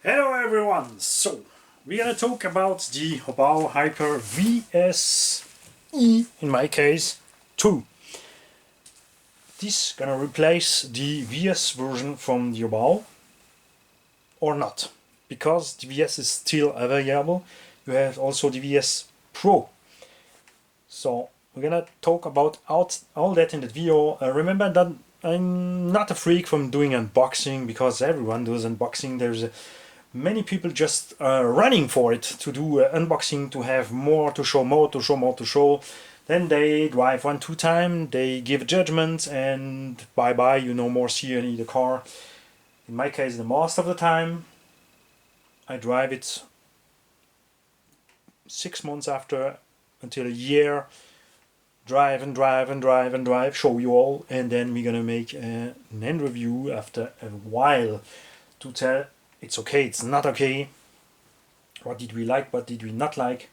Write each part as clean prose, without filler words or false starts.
Hello everyone! So, we're gonna talk about the HOBAO Hyper VSe, in my case, 2. This gonna replace the VS version from the HOBAO, or not, because the VS is still available. You have also the VS Pro. So, we're gonna talk about all that in the video. Remember that I'm not a freak from doing unboxing, because everyone does unboxing. There's many people just running for it to do unboxing, to have more to show, more to show, more to show. Then they drive 1-2 times, they give judgment, and bye bye, you no more see any the car. In my case, the most of the time, I drive it 6 months after, until a year. Drive and drive and drive and drive, show you all, and then we're gonna make an end review after a while to tell it's okay, it's not okay, what did we like, what did we not like,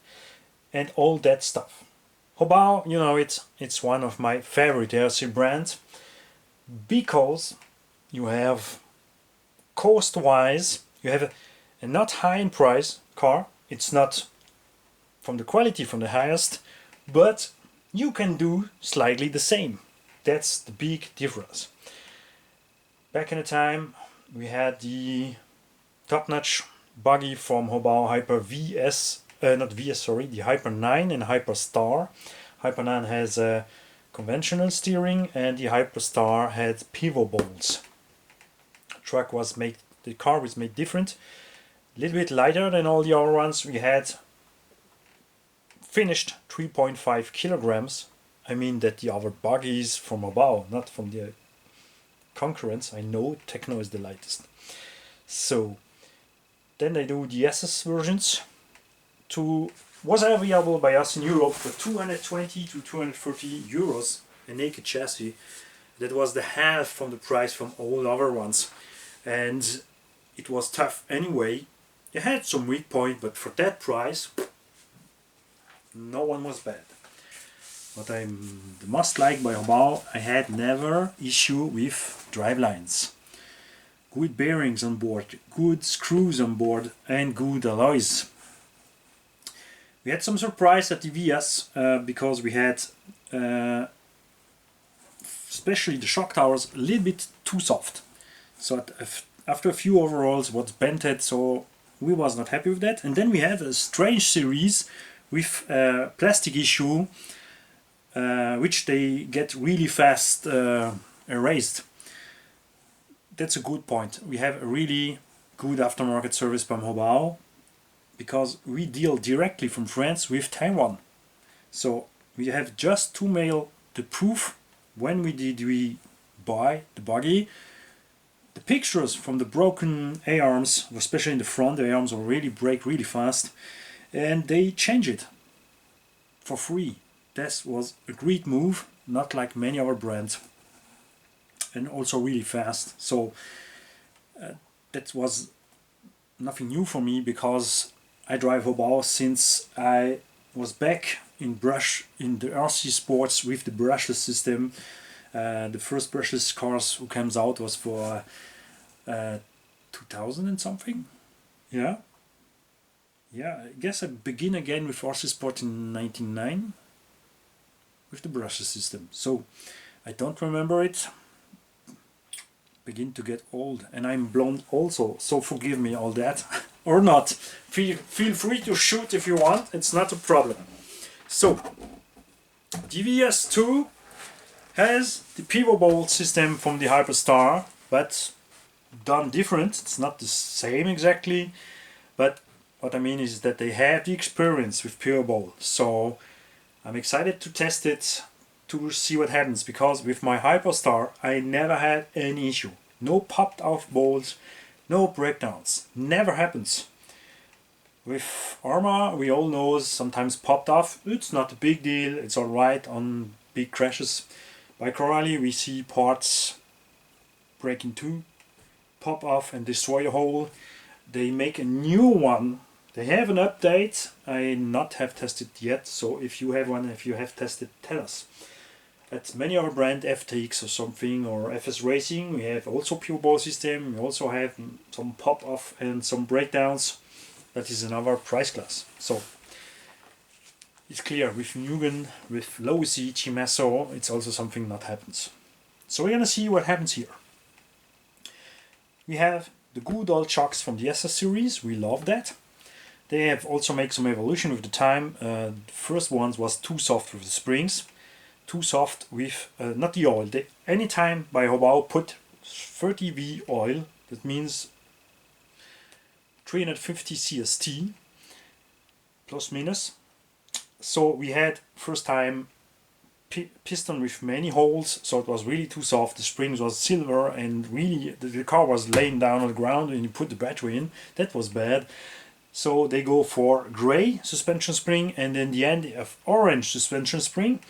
and all that stuff. HOBAO, you know, it's one of my favorite RC brands, because you have, cost-wise, you have a not high in price car. It's not from the quality from the highest, but you can do slightly the same. That's the big difference. Back in the time, we had the top-notch buggy from HOBAO Hyper VS, not VS, sorry, the Hyper 9 and Hyper Star. Hyper 9 has a conventional steering, and the Hyper Star had pivot bolts. The car was made different, a little bit lighter than all the other ones. We had finished 3.5 kilograms. I mean that the other buggies from HOBAO, not from the concurrents. I know Techno is the lightest. So then they do the SS versions. Was available by us in Europe for 220 to 230 euros, a naked chassis. That was the half from the price from all other ones, and it was tough anyway. It had some weak point, but for that price, no one was bad. What I'm the most like by HOBAO, I had never issue with drive lines. Good bearings on board, good screws on board, and good alloys. We had some surprise at the VS because we had, especially the shock towers, a little bit too soft. So after a few overhauls, was bented, so we was not happy with that. And then we had a strange series with plastic issue, which they get really fast erased. That's a good point. We have a really good aftermarket service from HOBAO, because we deal directly from France with Taiwan. So we have just to mail the proof when we buy the buggy. The pictures from the broken A-arms, especially in the front, the A-arms already break really fast, and they change it for free. This was a great move, not like many other brands, and also really fast. So that was nothing new for me, because I drive HOBAO since I was back in the RC sports with the brushless system. The first brushless cars who comes out was for 2000 and something. Yeah, I guess I begin again with RC sport in 1999 with the brushless system. So I don't remember it. Begin to get old, and I'm blonde also, so forgive me all that. Or not. Feel free to shoot if you want, it's not a problem. So the VS2 has the pivot bolt system from the Hyperstar, but done different. It's not the same exactly, but what I mean is that they have the experience with pivot bolt. So I'm excited to test it, to see what happens, because with my Hyperstar I never had any issue. No popped off bolts, no breakdowns, never happens. With Arma, we all know, sometimes popped off, it's not a big deal, it's alright on big crashes. By Carrosserie we see parts break in two, pop off and destroy a hole. They make a new one. They have an update. I not have tested yet, so if you have one, if you have tested, tell us. at many other brand, FTX or something, or FS Racing, we have also pure ball system. We also have some pop-off and some breakdowns. That is another price class. So it's clear with Mugen, with low Z Chimesso, it's also something that happens. So we're gonna see what happens here. We have the good old chocks from the SS series. We love that. They have also made some evolution with the time. The first ones was too soft with the springs, too soft with not the oil. They anytime by HOBAO put 30V oil. That means 350 CST plus minus. So we had first time piston with many holes, so it was really too soft. The springs was silver, and really the car was laying down on the ground and you put the battery in. That was bad. So they go for gray suspension spring, and in the end they have orange suspension spring.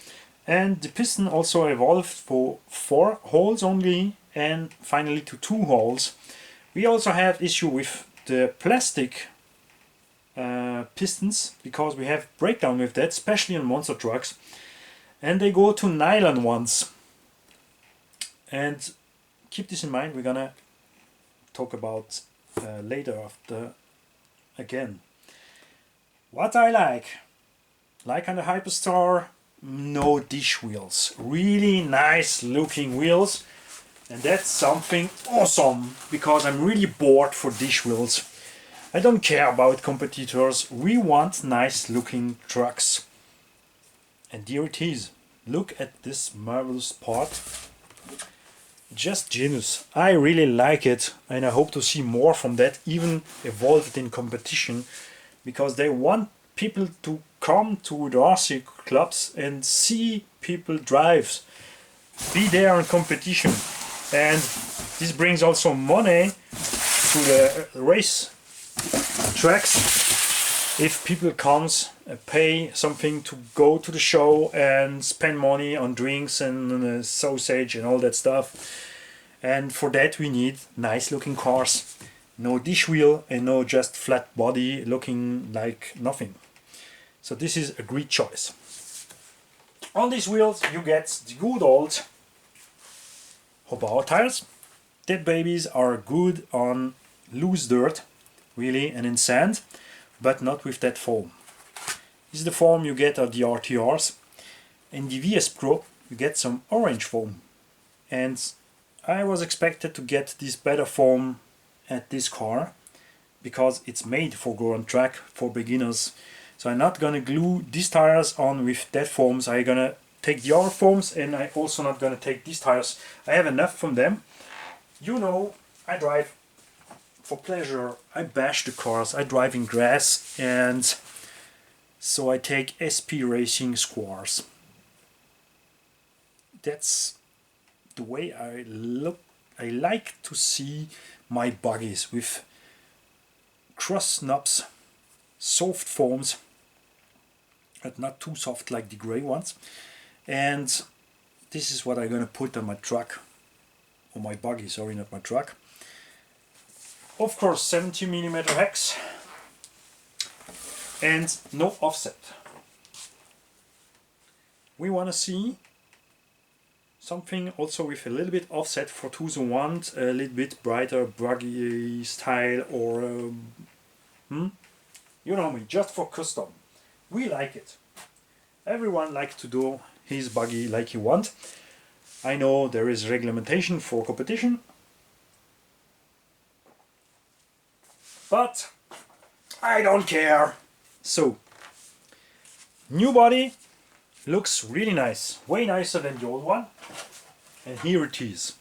And the piston also evolved for 4 holes only, and finally to 2 holes. We also have issue with the plastic pistons, because we have breakdown with that, especially on monster trucks. And they go to nylon ones. And keep this in mind, we're gonna talk about later after again. What I like on the Hyperstar, no dish wheels. Really nice looking wheels. And that's something awesome, because I'm really bored for dish wheels. I don't care about competitors. We want nice looking trucks. And here it is. Look at this marvelous part. Just genius. I really like it, and I hope to see more from that, even evolved in competition, because they want people to come to the RC clubs and see people drive, be there in competition. And this brings also money to the race tracks. If people comes, pay something to go to the show and spend money on drinks and sausage and all that stuff. And for that we need nice looking cars. No dish wheel and no just flat body looking like nothing. So this is a great choice. On these wheels you get the good old HOBAO tires. That babies are good on loose dirt, really, and in sand, but not with that foam. This is the foam you get at the RTRs. In the VS Pro you get some orange foam, and I was expected to get this better foam at this car, because it's made for go on track for beginners. So I'm not gonna glue these tires on with that foams. I'm gonna take the other foams, and I also not gonna take these tires. I have enough from them. You know, I drive for pleasure. I bash the cars. I drive in grass, and so I take SP Racing squares. That's the way I look. I like to see my buggies with cross knobs, soft foams, but not too soft like the gray ones. And this is what I'm gonna put on my truck, or my buggy, sorry, not my truck. Of course 70mm hex and no offset. We wanna see something also with a little bit offset for those who want a little bit brighter buggy style, or you know me, just for custom. We like it. Everyone likes to do his buggy like he wants. I know there is regulation for competition, but I don't care. So, new body looks really nice, way nicer than the old one. And here it is.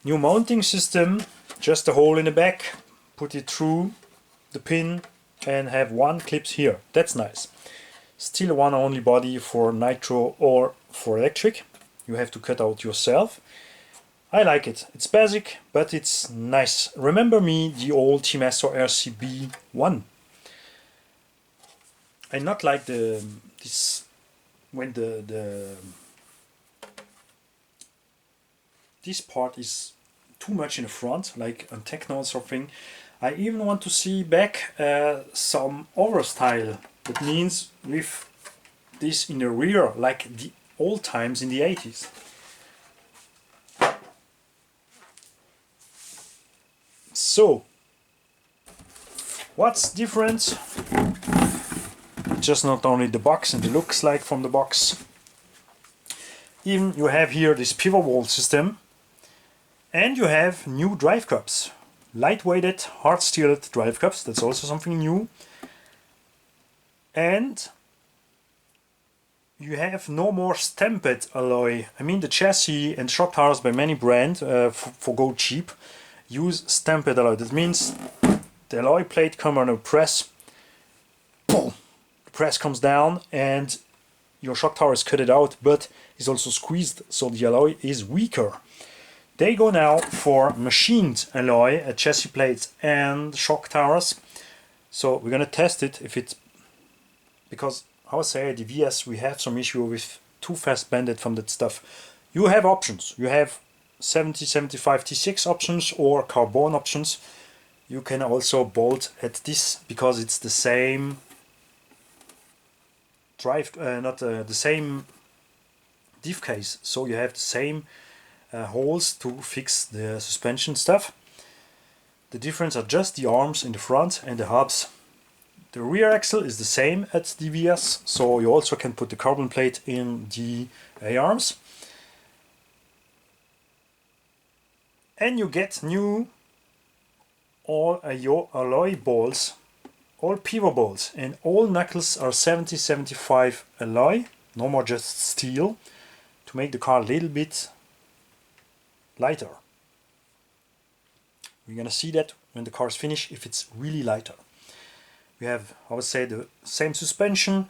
New mounting system, just a hole in the back, put it through the pin and have one clips here. That's nice. Still one only body for nitro or for electric. You have to cut out yourself. I like it. It's basic, but it's nice. Remember me the old Chimesso RCB1. I not like this when this part is too much in the front, like on Techno or something. I even want to see back some other style. That means with this in the rear, like the old times in the 80s. So, what's different? Just not only the box and the looks like from the box. Even you have here this pivot wall system, and you have new drive cups. Lightweighted, hard steeled drive cups, that's also something new. And you have no more stamped alloy. I mean, the chassis and shock towers by many brands for go cheap use stamped alloy. That means the alloy plate comes on a press, boom, the press comes down and your shock tower is cut out, but is also squeezed, so the alloy is weaker. They go now for machined alloy, chassis plates and shock towers. So we're gonna test it if it's, because I would say the VS we have some issue with too fast bended from that stuff. You have options. You have 70, 75, T6 options or Carbone options. You can also bolt at this because it's the same drive, the same diff case. So you have the same holes to fix the suspension stuff. The difference are just the arms in the front and the hubs. The rear axle is the same at the VS, so you also can put the carbon plate in the A-arms. And you get new all alloy balls, all pivot balls, and all knuckles are 70-75 alloy, no more just steel, to make the car a little bit lighter. We're gonna see that when the car is finished, if it's really lighter. We have, I would say, the same suspension,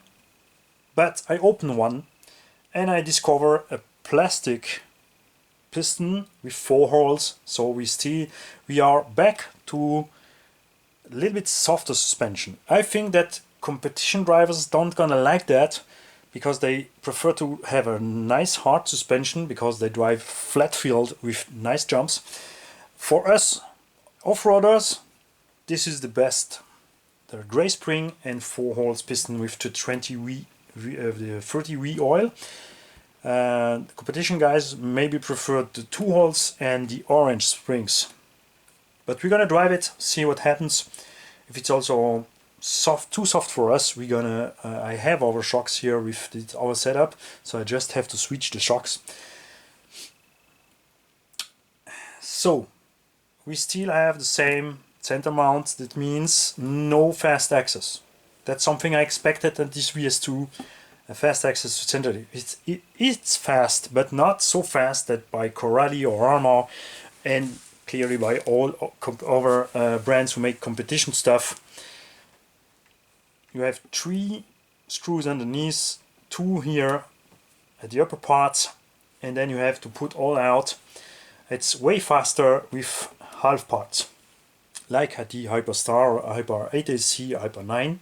but I open one and I discover a plastic piston with 4 holes. So we are back to a little bit softer suspension. I think that competition drivers don't gonna like that because they prefer to have a nice hard suspension because they drive flat field with nice jumps. For us off-roaders, this is the best. The gray spring and 4 holes piston with the 30V oil. The competition guys maybe prefer the 2 holes and the orange springs. But we're gonna drive it, see what happens. If it's also soft, too soft for us, we're gonna. I have our shocks here with our setup, so I just have to switch the shocks. So we still have the same center mount. That means no fast access. That's something I expected at this VS2, a fast access to center. It's fast, but not so fast that by Corrali or Arma, and clearly by all other brands who make competition stuff. You have 3 screws underneath, 2 here at the upper part, and then you have to put all out. It's way faster with half parts, like at the Hyperstar, Hyper 8AC, Hyper 9.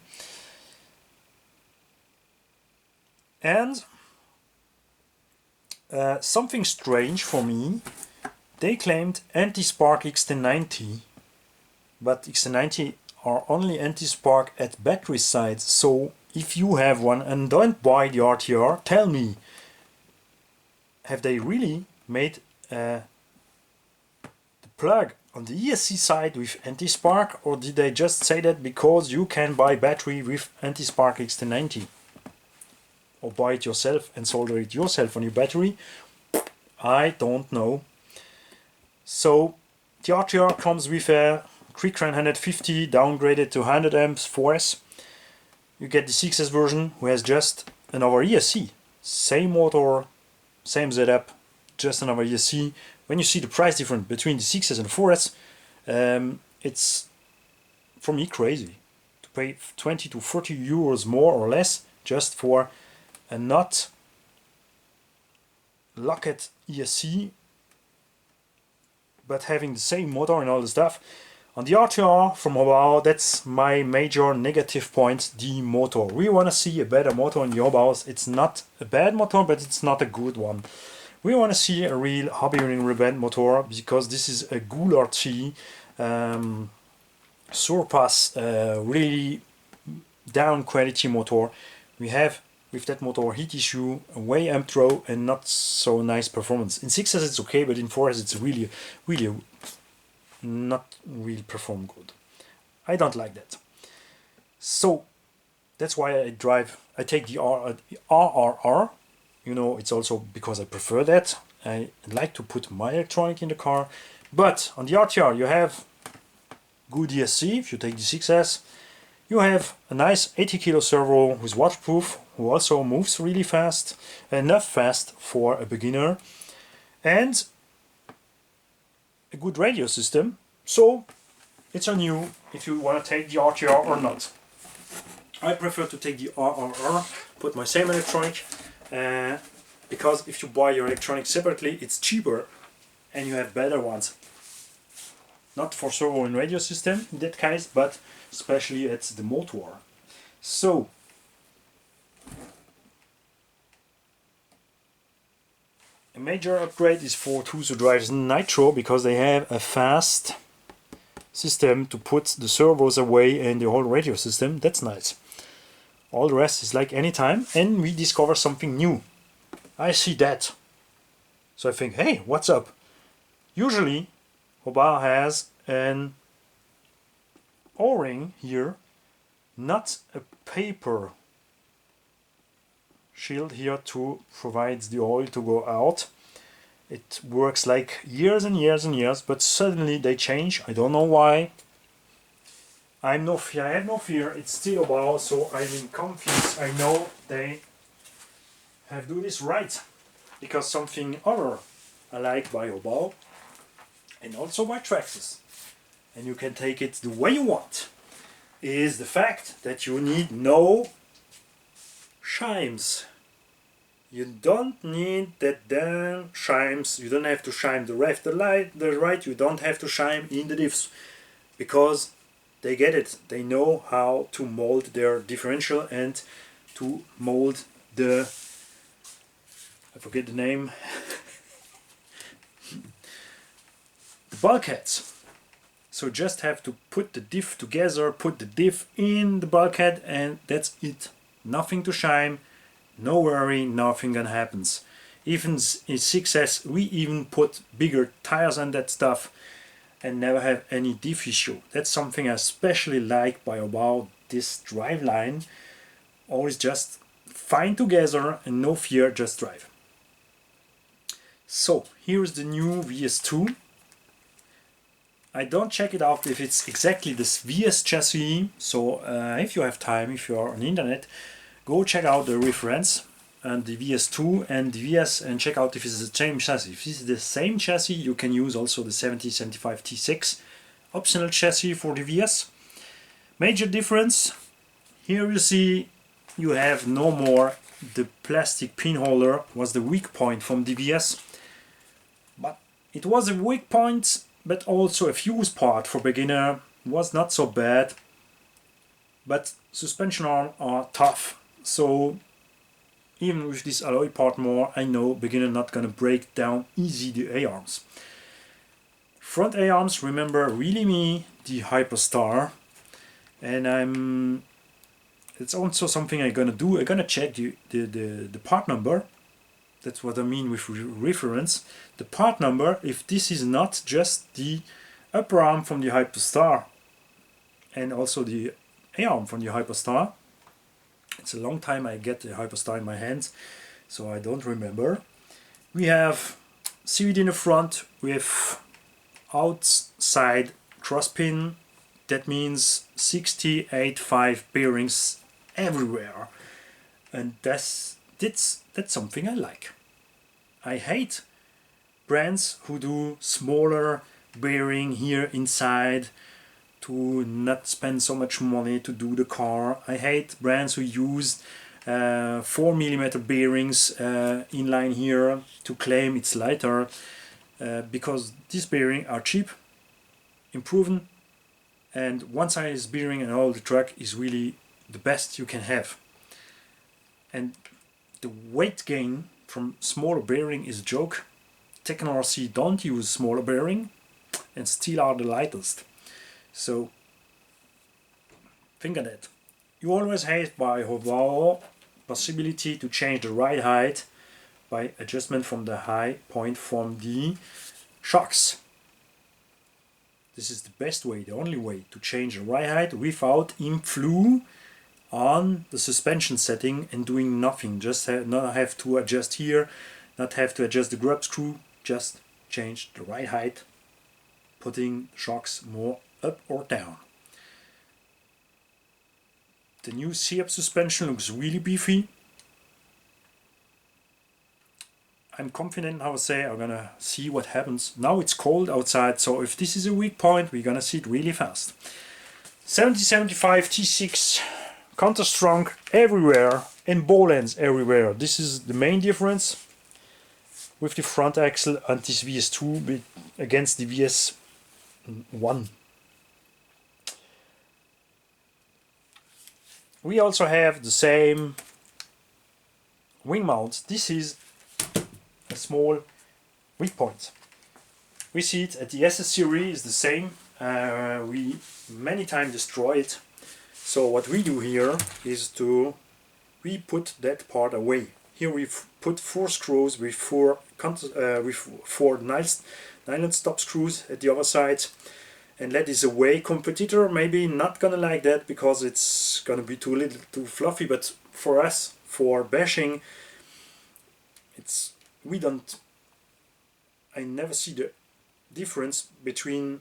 And something strange for me, they claimed anti-spark XT90, but XT90 are only anti-spark at battery side. So if you have one and don't buy the RTR, tell me, have they really made the plug on the ESC side with anti-spark, or did they just say that because you can buy battery with anti-spark XT90? Or buy it yourself and solder it yourself on your battery? I don't know. So the RTR comes with a Quickran 150 downgraded to 100 amps 4S. You get the 6S version, who has just another ESC. Same motor, same setup, just another ESC. When you see the price difference between the 6S and the 4S, it's for me crazy to pay 20 to 40 euros more or less just for a not locked ESC, but having the same motor and all the stuff. On the RTR from HOBAO, that's my major negative point, the motor. We want to see a better motor on the HOBAOs. It's not a bad motor, but it's not a good one. We want to see a real hobby ring reband motor, because this is a Ghoul RT surpass really down quality motor. We have with that motor, heat issue, way amp throw, and not so nice performance. In 6S it's okay, but in 4S it's really not really perform good. I don't like that. So that's why I take the RRR. You know, it's also because I prefer that. I like to put my electronic in the car. But on the RTR you have good ESC. If you take the 6S, you have a nice 80 kilo servo who's waterproof, who also moves really fast, enough fast for a beginner, and a good radio system. So it's on you if you want to take the RTR or not. I prefer to take the RRR, put my same electronic, because if you buy your electronic separately, it's cheaper and you have better ones. Not for servo and radio system in that case, but especially at the motor. So a major upgrade is for those who drives Nitro, because they have a fast system to put the servos away and the whole radio system. That's nice. All the rest is like anytime, and we discover something new. I see that. So I think, hey, what's up? Usually HOBAO has an O-ring here, not a paper shield here to provide the oil to go out. It works like years and years and years, but suddenly they change. I don't know why. I have no fear. It's still HOBAO, so I'm in confidence. I know they have do this right, because something other I like by HOBAO and also by Traxxas, and you can take it the way you want, is the fact that you need no shimes. You don't need that damn shimes. You don't have to shime the left, the right. You don't have to shime in the diffs, because they get it. They know how to mold their differential and to mold the, I forget the name, the bulkheads. So just have to put the diff together, put the diff in the bulkhead, and that's it. Nothing to shine, no worry, nothing gonna happens. Even in 6S we even put bigger tires on that stuff and never have any diff issue. That's something I especially like by HOBAO. This drive line always just fine together and no fear, just drive. So here's the new VS2. I don't check it out if it's exactly this VS chassis, so if you have time, if you are on the internet, go check out the reference and the VS2 and the VS and check out if it's the same chassis. If it's the same chassis, you can use also the 7075 T6 optional chassis for the VS. Major difference, here you see you have no more the plastic pin holder, was the weak point from the VS, but it was a weak point, but also a fuse part for beginner was not so bad, but suspension arms are tough, so even with this alloy part more, I know beginner not gonna break down easy the A-arms. Front A-arms, remember really me, the Hyperstar, and it's also something I'm gonna do. I'm gonna check the part number. That's what I mean with reference. The part number, if this is not just the upper arm from the Hyperstar and also the A-arm from the Hyperstar. It's a long time I get the Hyperstar in my hands, so I don't remember. We have CVD in the front with outside crosspin. That means 68.5 bearings everywhere, and that's something I like. I hate brands who do smaller bearing here inside to not spend so much money to do the car. I hate brands who use 4mm bearings inline here to claim it's lighter, because these bearings are cheap, improving, and one size bearing and all the truck is really the best you can have. And the weight gain from smaller bearing is a joke. TechnoRC don't use smaller bearing and still are the lightest. So think of that. You always have by HOBAO possibility to change the ride height by adjustment from the high point from the shocks. This is the best way, the only way to change the ride height without influ on the suspension setting and doing nothing. Just not have to adjust here, not have to adjust the grub screw, just change the ride height, putting shocks more up or down. The new C-up suspension looks really beefy. I'm confident, I would say, I'm gonna see what happens. Now it's cold outside, so if this is a weak point, we're gonna see it really fast. 7075 T6, counter strong everywhere and ball ends everywhere. This is the main difference with the front axle and this VS2 against the VS1. We also have the same wing mount. This is a small weak point. We see it at the SS series, is the same. We many times destroy it. So what we do here is we put that part away. Here we've put 4 screws with 4 nylon stop screws at the other side, and that is away. Competitor maybe not gonna like that because it's gonna be too little, too fluffy. But for us, for bashing, I never see the difference between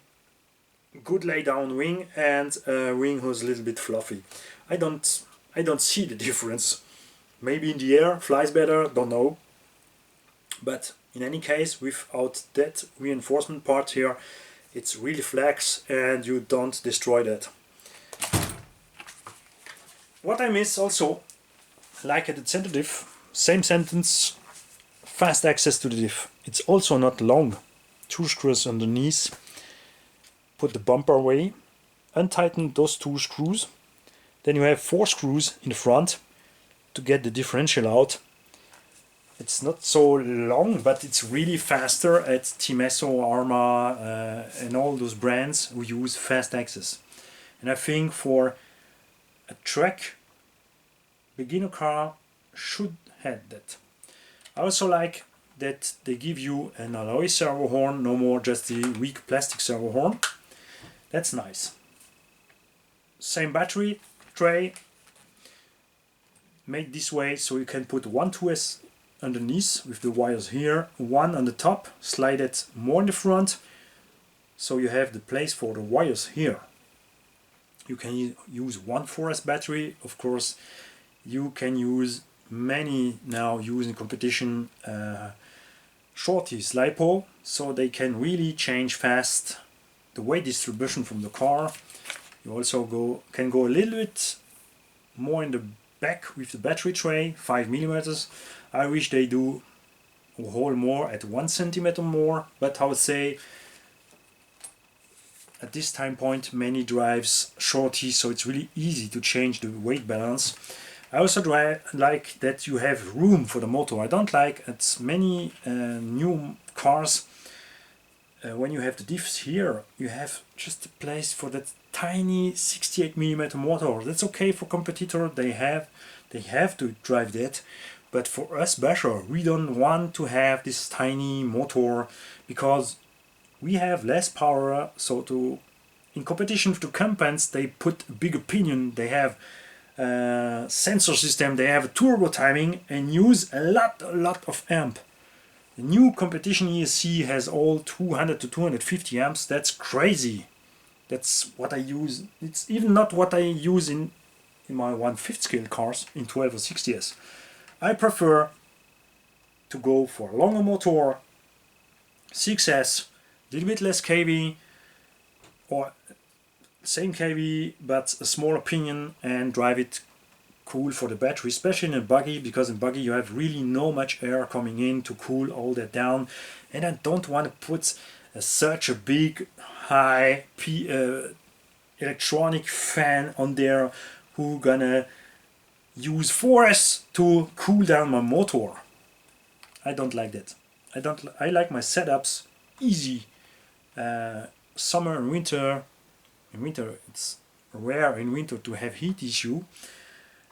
good lay down wing and a wing who's a little bit fluffy. I don't see the difference. Maybe in the air flies better, don't know. But in any case, without that reinforcement part here, it's really flex and you don't destroy that. What I miss also, like at the center diff, same sentence, fast access to the diff. It's also not long. 2 screws underneath. Put the bumper away, untighten those 2 screws. Then you have 4 screws in the front to get the differential out. It's not so long, but it's really faster at Timesso, Arma, and all those brands who use fast access. And I think for a track, beginner car should have that. I also like that they give you an alloy servo horn, no more just the weak plastic servo horn. That's nice. Same battery tray, made this way so you can put 1 2S underneath with the wires here, 1 on the top, slide it more in the front, so you have the place for the wires here. You can use 1 4S battery, of course. You can use many now using competition shorties LiPo, so they can really change fast the weight distribution from the car. You also can go a little bit more in the back with the battery tray, 5 mm. I wish they do a hole more at 1 cm more, but I would say at this time point many drives shorty, so it's really easy to change the weight balance. I also like that you have room for the motor. I don't like at many new cars when you have the diffs here, you have just a place for that tiny 68 mm motor. That's okay for competitor, they have to drive that. But for us basher, we don't want to have this tiny motor because we have less power. So in competition with the companies, they put a big opinion, they have sensor system, they have a turbo timing and use a lot of amp. The new competition ESC has all 200 to 250 amps. That's crazy. That's what I use. It's even not what I use in my 1/5 scale cars in 12 or 60s. I prefer to go for a longer motor, 6S, a little bit less kV, or same kV but a smaller pinion, and drive it cool for the battery, especially in a buggy, because in buggy you have really no much air coming in to cool all that down, and I don't want to put such a big high electronic fan on there who gonna use force to cool down my motor. I don't like that. I like my setups easy. Summer and winter. In winter it's rare in winter to have heat issue,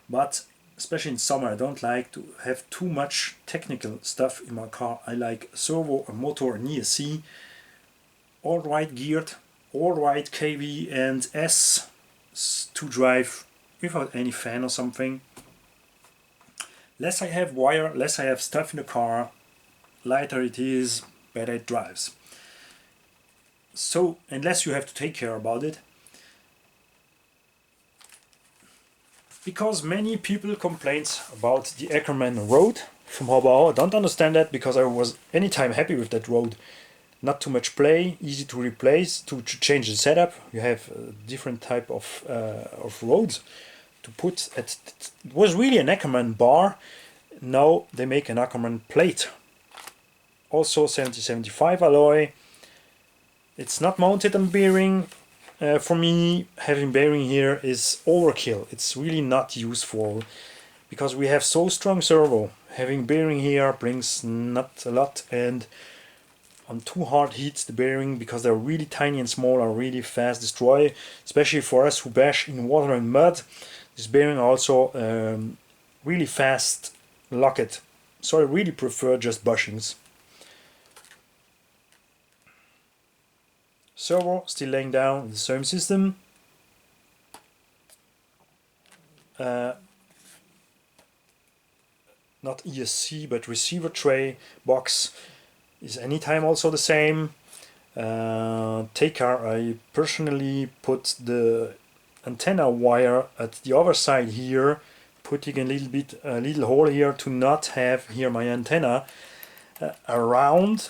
but especially in summer, I don't like to have too much technical stuff in my car. I like a servo, a motor, an ESC, all right geared, all right kV and S to drive without any fan or something. Less I have wire, less I have stuff in the car, lighter it is, better it drives. So, unless you have to take care about it. Because many people complain about the Ackerman road from HOBAO. I don't understand that, because I was anytime happy with that road. Not too much play, easy to replace, to change the setup. You have a different type of roads to put. It was really an Ackerman bar. Now they make an Ackerman plate. Also 7075 alloy. It's not mounted on bearing. For me, having bearing here is overkill. It's really not useful, because we have so strong servo. Having bearing here brings not a lot, and on too hard heats the bearing, because they're really tiny and small, are really fast destroy. Especially for us who bash in water and mud, this bearing also really fast lock it. So I really prefer just bushings. Servo still laying down the same system. Not ESC but receiver tray box is anytime also the same. Take care, I personally put the antenna wire at the other side here, putting a little hole here to not have here my antenna around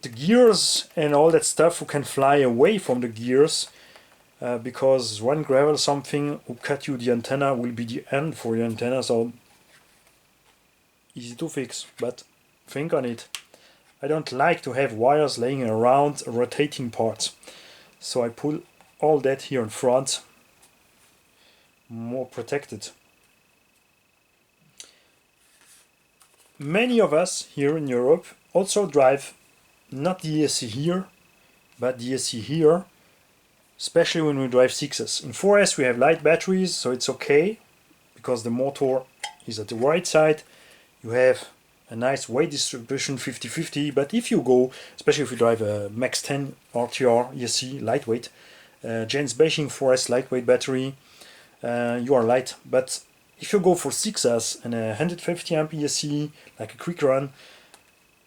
the gears and all that stuff who can fly away from the gears, because one gravel something who cut you the antenna will be the end for your antenna. So easy to fix, but think on it. I don't like to have wires laying around rotating parts, so I pull all that here in front, more protected. Many of us here in Europe also drive not the ESC here, but the ESC here, especially when we drive 6s. In 4S we have light batteries, so it's okay, because the motor is at the right side. You have a nice weight distribution 50-50, but if you go, especially if you drive a Max 10 RTR ESC lightweight, Jens Beijing 4S lightweight battery, you are light. But if you go for 6s and a 150 amp ESC, like a quick run,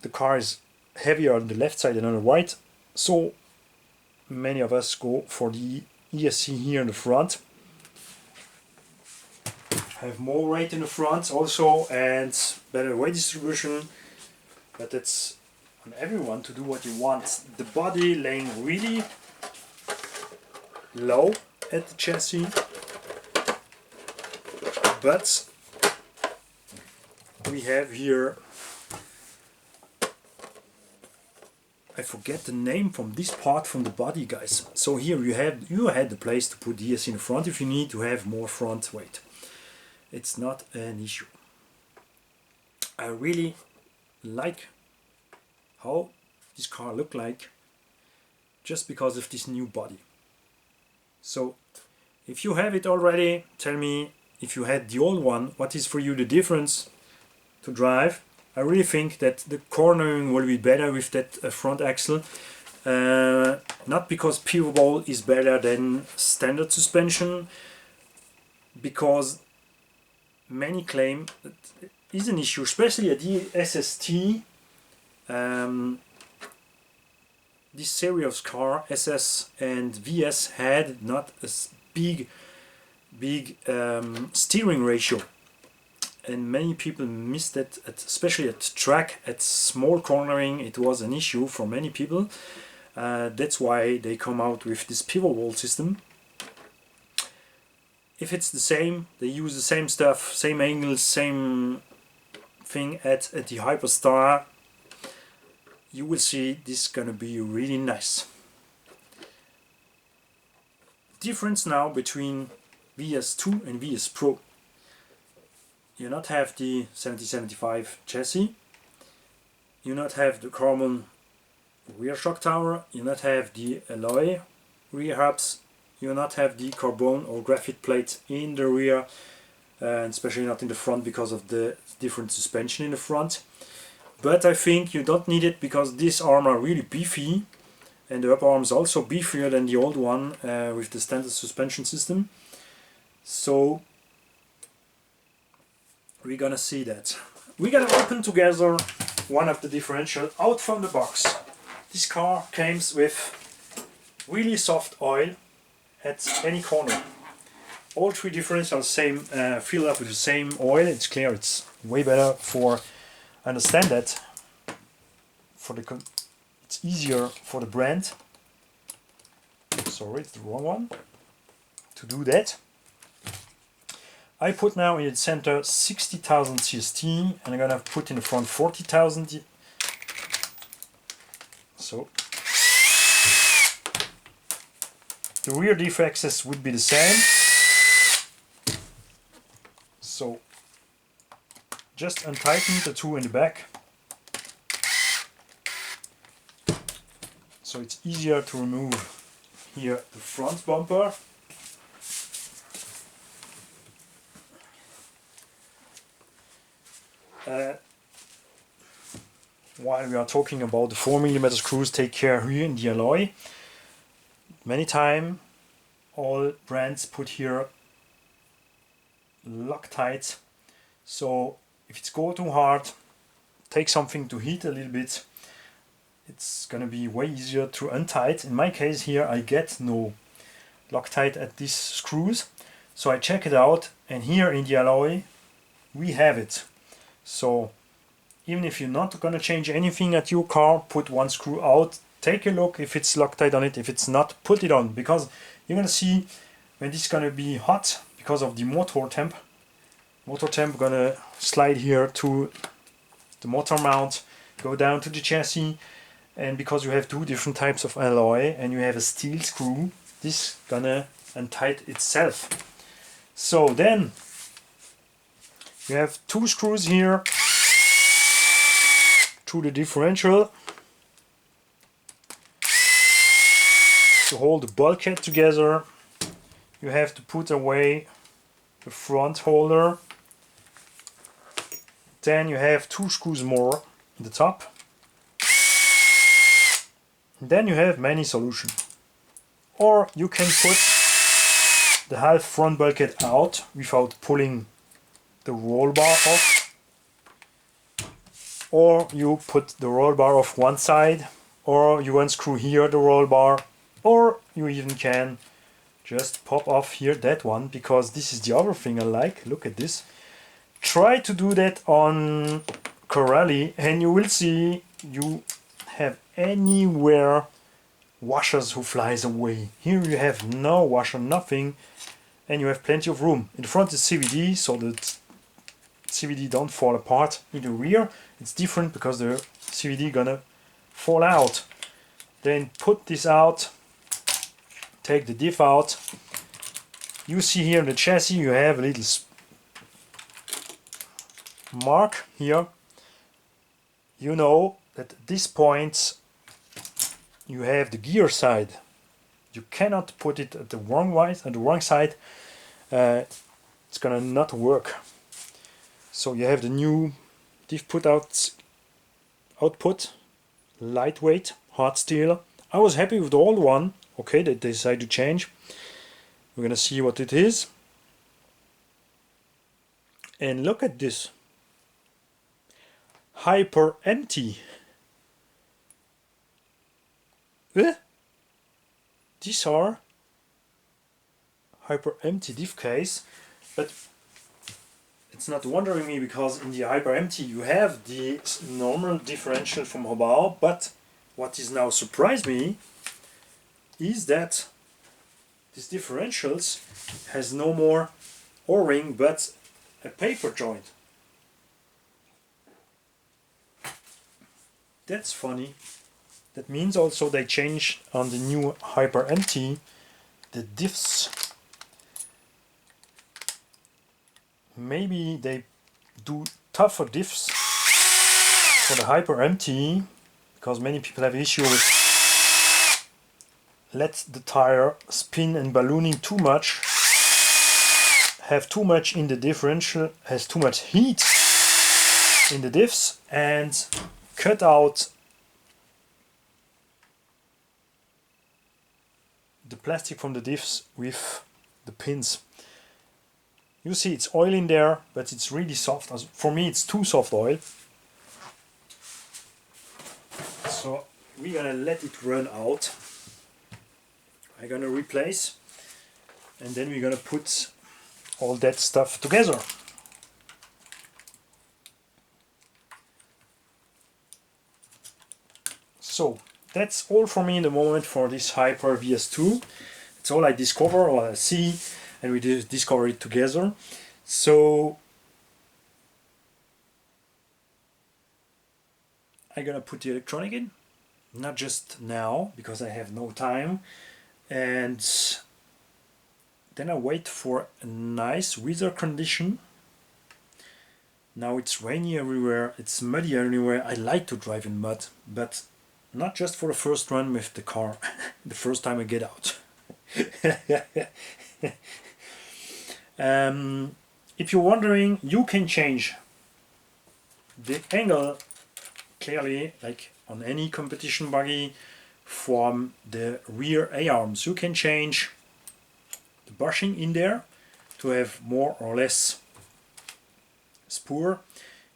the car is heavier on the left side than on the right, so many of us go for the ESC here in the front. Have more weight in the front also, and better weight distribution, but it's on everyone to do what you want. The body laying really low at the chassis, but we have here, I forget the name from this part from the body, guys. So here you had the place to put the ESC in the front if you need to have more front weight. It's not an issue. I really like how this car look like, just because of this new body. So if you have it already, tell me if you had the old one, what is for you the difference to drive. I really think that the cornering will be better with that front axle. Not because pivot ball is better than standard suspension, because many claim that it is an issue, especially at the SST. This series of car, SS and VS, had not a big steering ratio. And many people missed it, especially at track, at small cornering. It was an issue for many people. That's why they come out with this pivot wall system. If it's the same, they use the same stuff, same angles, same thing at the Hyperstar, you will see this is gonna be really nice. Difference now between VS2 and VS Pro. You not have the 7075 chassis, you not have the Carbone rear shock tower, you not have the alloy rear hubs, you not have the carbon or graphite plate in the rear and especially not in the front because of the different suspension in the front. But I think you don't need it because these arms are really beefy, and the upper arm is also beefier than the old one with the standard suspension system. So we're gonna see that. We're gonna open together one of the differential out from the box. This car comes with really soft oil at any corner. All three differentials same filled up with the same oil. It's clear, it's way better for understand that. It's easier for the brand. Sorry, it's the wrong one. To do that, I put now in the center 60,000 CST, and I'm gonna put in the front 40,000. So the rear diff axis would be the same. So just untighten the two in the back, so it's easier to remove here the front bumper. While we are talking about the 4mm screws, take care here in the alloy. Many times all brands put here Loctite, so if it's go too hard, take something to heat a little bit, it's gonna be way easier to untight. In my case here I get no Loctite at these screws, so I check it out, and here in the alloy we have it. So even if you're not gonna change anything at your car, put one screw out, take a look if it's Loctite on it. If it's not, put it on, because you're gonna see when this is gonna be hot because of the motor temp. Motor temp gonna slide here to the motor mount, go down to the chassis, and because you have two different types of alloy and you have a steel screw, this gonna untight itself. So then you have two screws here through the differential to hold the bulkhead together. You have to put away the front holder. Then you have two screws more in the top. And then you have many solutions. Or you can put the half front bulkhead out without pulling the roll bar off. Or you put the roll bar off one side, or you unscrew here the roll bar, or you even can just pop off here that one, because this is the other thing I like. Look at this. Try to do that on Corelli and you will see you have anywhere washers who flies away. Here you have no washer, nothing, and you have plenty of room. In the front is CVD, so that CVD don't fall apart. In the rear it's different because the CVD gonna fall out. Then put this out, take the diff out. You see here in the chassis you have a little mark here. You know that at this point you have the gear side. You cannot put it at the wrong side. It's gonna not work. So you have the new diff output, lightweight, hard steel. I was happy with the old one. Okay, they decided to change. We're gonna see what it is. And look at this. Hyper empty. These are hyper empty diff case, but it's not wondering me because in the hyper empty you have the normal differential from HOBAO, but what is now surprised me is that this differentials has no more O-ring but a paper joint. That's funny. That means also they changed on the new hyper empty the diffs. Maybe they do tougher diffs for the hyper empty, because many people have issue with let the tire spin and ballooning too much, have too much in the differential, has too much heat in the diffs, and cut out the plastic from the diffs with the pins. You see it's oil in there, but it's really soft. For me it's too soft oil. So we're gonna let it run out. I'm gonna replace, and then we're gonna put all that stuff together. So that's all for me in the moment for this Hyper VS2. It's all I discover, all I see, and we discover it together. So I'm gonna put the electronic in, not just now because I have no time, and then I wait for a nice weather condition. Now it's rainy everywhere, it's muddy everywhere. I like to drive in mud, but not just for the first run with the car, the first time I get out. If you're wondering, you can change the angle clearly, like on any competition buggy, from the rear A-arms. You can change the bushing in there to have more or less spur.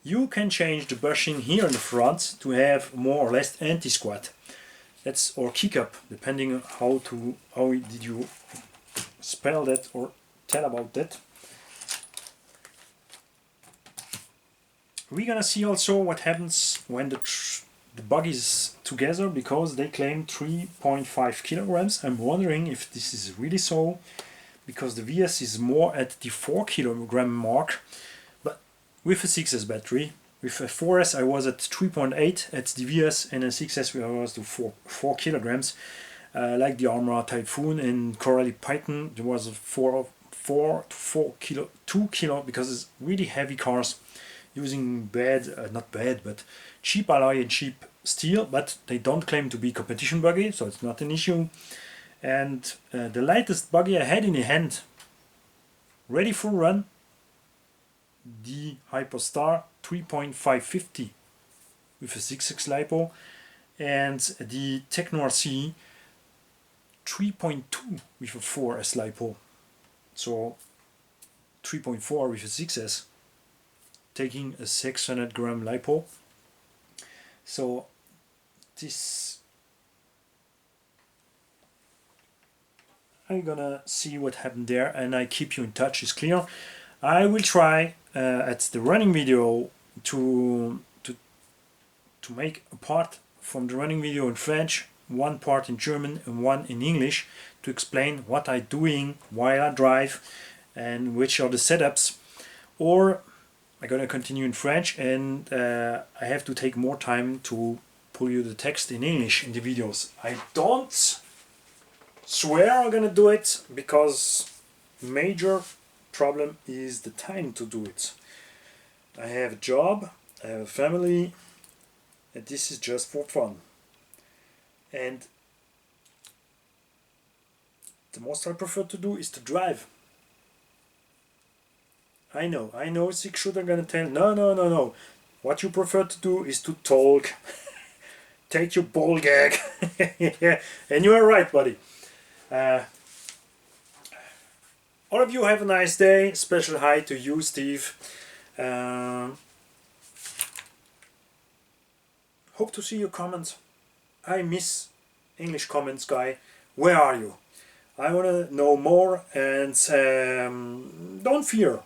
You can change the bushing here in the front to have more or less anti-squat. That's or kick up, depending on how did you spell that or tell about that. We're gonna see also what happens when the buggy is together, because they claim 3.5 kilograms. I'm wondering if this is really so, because the VS is more at the 4 kilogram mark, but with a 6S battery. With a 4S I was at 3.8 at the VS, and a 6S I was to 4 kilograms. Like the Armor Typhoon and Coralie Python, there was a 4 to 4 kilo, 2 kilo, because it's really heavy cars using not bad, but cheap alloy and cheap steel, but they don't claim to be competition buggy, so it's not an issue. And the lightest buggy I had in the hand, ready for run, the Hyperstar 3.550 with a 6X lipo, and the Techno RC 3.2 with a 4S lipo, so 3.4 with a 6S, taking a 600 gram lipo. So this, I'm gonna see what happened there, and I keep you in touch, is clear. I will try at the running video to make a part from the running video in French, one part in German and one in English, to explain what I'm doing while I drive and which are the setups. Or I'm gonna continue in French, and I have to take more time to pull you the text in English in the videos. I don't swear I'm gonna do it, because major problem is the time to do it. I have a job, I have a family, and this is just for fun. And the most I prefer to do is to drive. I know, 6 shooter gonna tell, no. What you prefer to do is to talk. Take your ball gag. And you are right, buddy. All of you have a nice day. Special hi to you, Steve. Hope to see your comments. I miss English comments, guy. Where are you? I want to know more, and don't fear.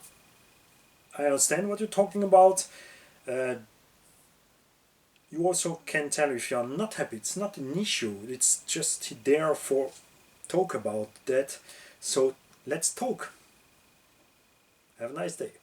I understand what you're talking about. You also can tell if you're not happy. It's not an issue. It's just there for talk about that. So let's talk. Have a nice day.